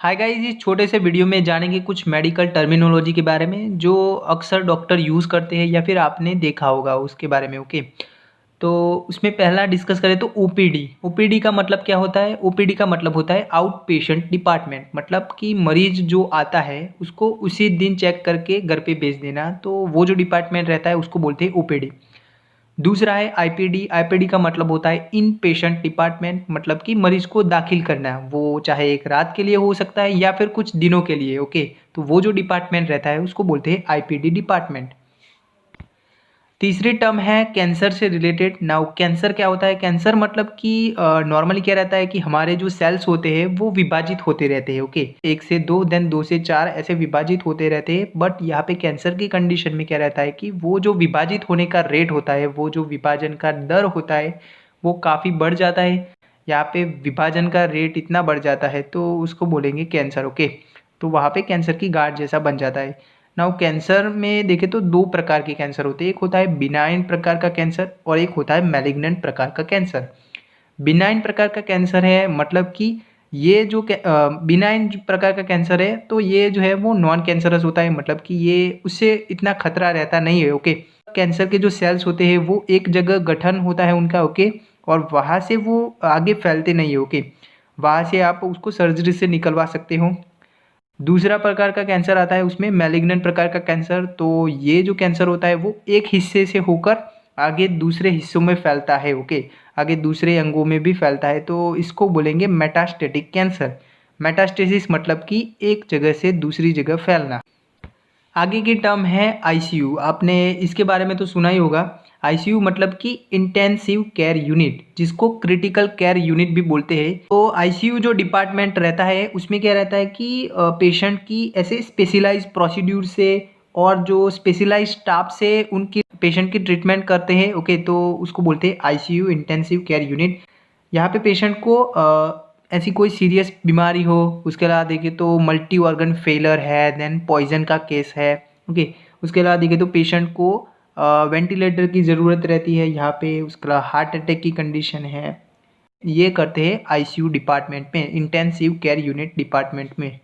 Hi guys, इस छोटे से वीडियो में जानेंगे कुछ मेडिकल टर्मिनोलॉजी के बारे में जो अक्सर डॉक्टर यूज़ करते हैं या फिर आपने देखा होगा उसके बारे में। ओके, तो उसमें पहला डिस्कस करें तो ओपीडी। ओपीडी का मतलब क्या होता है? ओपीडी का मतलब होता है आउट पेशेंट डिपार्टमेंट, मतलब कि मरीज जो आता है उसको उसी दिन चेक करके घर पे भेज देना, तो वो जो डिपार्टमेंट रहता है उसको बोलते हैं ओपीडी। दूसरा है आईपीडी। आईपीडी का मतलब होता है इन पेशेंट डिपार्टमेंट, मतलब कि मरीज को दाखिल करना, वो चाहे एक रात के लिए हो सकता है या फिर कुछ दिनों के लिए। ओके, तो वो जो डिपार्टमेंट रहता है उसको बोलते हैं आईपीडी डिपार्टमेंट। तीसरी टर्म है कैंसर से रिलेटेड। नाउ कैंसर क्या होता है? कैंसर मतलब कि नॉर्मली क्या रहता है कि हमारे जो सेल्स होते हैं वो विभाजित होते रहते हैं। ओके, एक से दो, देन दो से चार, ऐसे विभाजित होते रहते हैं। बट यहाँ पे कैंसर की कंडीशन में क्या रहता है कि वो जो विभाजित होने का रेट होता है, वो जो विभाजन का दर होता है वो काफ़ी बढ़ जाता है। यहाँ पे विभाजन का रेट इतना बढ़ जाता है तो उसको बोलेंगे कैंसर। ओके, तो वहाँ पे कैंसर की गांठ जैसा बन जाता है। नाउ कैंसर में देखें तो दो प्रकार के कैंसर होते हैं। एक होता है बिनाइन प्रकार का कैंसर और एक होता है मैलिग्नेंट प्रकार का कैंसर। बिनाइन प्रकार का कैंसर है मतलब कि ये जो बिनाइन प्रकार का कैंसर है तो ये जो है वो नॉन कैंसरस होता है, मतलब कि ये उससे इतना खतरा रहता नहीं है। ओके, कैंसर के जो सेल्स होते हैं वो एक जगह गठन होता है उनका। ओके, और वहाँ से वो आगे फैलते नहीं है। ओके, वहाँ से आप उसको सर्जरी से निकलवा सकते हो। दूसरा प्रकार का कैंसर आता है उसमें मैलिग्नेंट प्रकार का कैंसर। तो ये जो कैंसर होता है वो एक हिस्से से होकर आगे दूसरे हिस्सों में फैलता है। ओके, आगे दूसरे अंगों में भी फैलता है, तो इसको बोलेंगे मेटास्टेटिक कैंसर। मेटास्टेसिस मतलब कि एक जगह से दूसरी जगह फैलना। आगे की टर्म है आईसीयू। आपने इसके बारे में तो सुना ही होगा। आईसीयू मतलब कि इंटेंसिव केयर यूनिट, जिसको क्रिटिकल केयर यूनिट भी बोलते हैं। तो आईसीयू जो डिपार्टमेंट रहता है उसमें क्या रहता है कि पेशेंट की ऐसे स्पेशलाइज प्रोसीड्यूर से और जो स्पेशलाइज स्टाफ से उनकी पेशेंट की ट्रीटमेंट करते हैं। ओके, तो उसको बोलते हैं आईसीयू इंटेंसिव केयर यूनिट। यहाँ पे पेशेंट को ऐसी कोई सीरियस बीमारी हो, उसके अलावा देखें तो मल्टी ऑर्गन फेलर है, देन पॉइजन का केस है। ओके, उसके अलावा देखें तो पेशेंट को वेंटिलेटर की ज़रूरत रहती है यहाँ पे, उसके अलावा हार्ट अटैक की कंडीशन है। ये करते हैं आईसीयू डिपार्टमेंट में, इंटेंसिव केयर यूनिट डिपार्टमेंट में।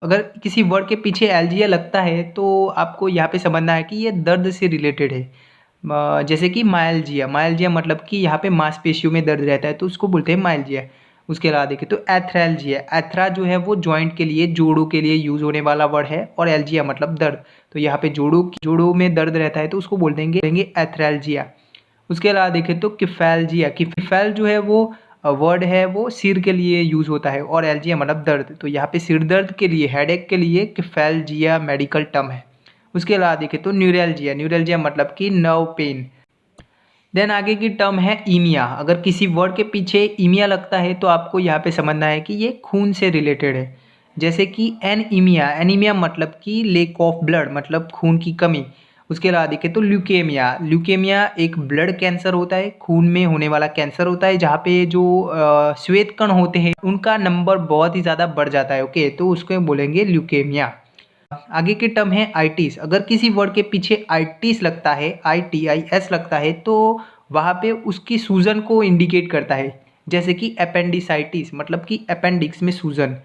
अगर किसी वर्ड के पीछे एलजीए लगता है तो आपको यहाँ पे समझना है कि ये दर्द से रिलेटेड है। जैसे कि मायल्जिया। मायल्जिया मतलब कि यहाँ पे मांसपेशियों में दर्द रहता है तो उसको बोलते हैं मायल्जिया। उसके अलावा देखें तो एथ्रैल्जिया। एथ्रा जो है वो जॉइंट के लिए, जोड़ों के लिए यूज होने वाला वर्ड है, और एल्जिया मतलब दर्द। तो यहाँ पे जोड़ों में दर्द रहता है तो उसको बोल देंगे एथ्रैल्जिया। उसके अलावा देखें तो किफैल्जिया। किफैल जो है वो वर्ड है वो सिर के लिए यूज होता है, और एल्जिया मतलब दर्द। तो यहाँ पे सिर दर्द के लिए, हेडेक के लिए किफैल्जिया मेडिकल टर्म है। उसके अलावा देखें तो न्यूरैल्जिया। न्यूरैल्जिया मतलब कि नर्व पेन। देन आगे की टर्म है ईमिया। अगर किसी वर्ड के पीछे ईमिया लगता है तो आपको यहाँ पे समझना है कि ये खून से रिलेटेड है। जैसे कि एनीमिया। एनीमिया मतलब कि लेक ऑफ ब्लड, मतलब खून की कमी। उसके अलावा देखें तो ल्यूकेमिया। ल्यूकेमिया एक ब्लड कैंसर होता है, खून में होने वाला कैंसर होता है, जहाँ पे जो श्वेत कण होते हैं उनका नंबर बहुत ही ज़्यादा बढ़ जाता है। ओके, तो उसको बोलेंगे ल्यूकेमिया। आगे की टर्म है आइटिस। अगर किसी वर्ड के पीछे आइटिस लगता है, ITIS लगता है, तो वहाँ पे उसकी सूजन को इंडिकेट करता है। जैसे कि अपेंडिसाइटिस मतलब कि अपेंडिक्स में सूजन।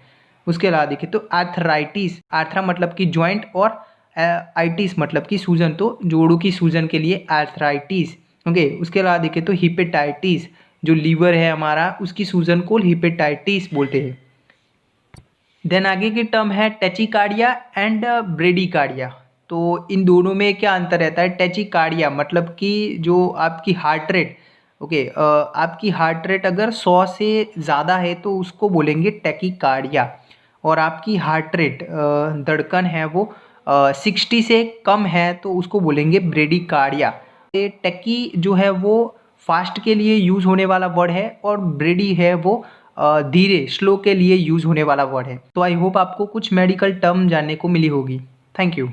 उसके अलावा देखें तो आर्थराइटिस। आर्थरा मतलब कि जॉइंट, और आइटिस मतलब कि सूजन, तो जोड़ों की सूजन के लिए आर्थराइटिस। ओके, उसके अलावा देखें तो हिपेटाइटिस। जो लीवर है हमारा उसकी सूजन को हिपेटाइटिस बोलते हैं। देन आगे की टर्म है टेचिकार्डिया एंड ब्रेडिकार्डिया। तो इन दोनों में क्या अंतर रहता है? टेचिकार्डिया मतलब कि जो आपकी हार्ट रेट, ओके, आपकी हार्ट रेट अगर 100 से ज़्यादा है तो उसको बोलेंगे टेकिकार्डिया, और आपकी हार्ट रेट धड़कन है वो 60 से कम है तो उसको बोलेंगे ब्रेडिकार्डिया। ये टेकी जो है वो फास्ट के लिए यूज़ होने वाला वर्ड है, और ब्रेडी है वो धीरे, स्लो के लिए यूज होने वाला वर्ड है। तो आई होप आपको कुछ मेडिकल टर्म जानने को मिली होगी। Thank you.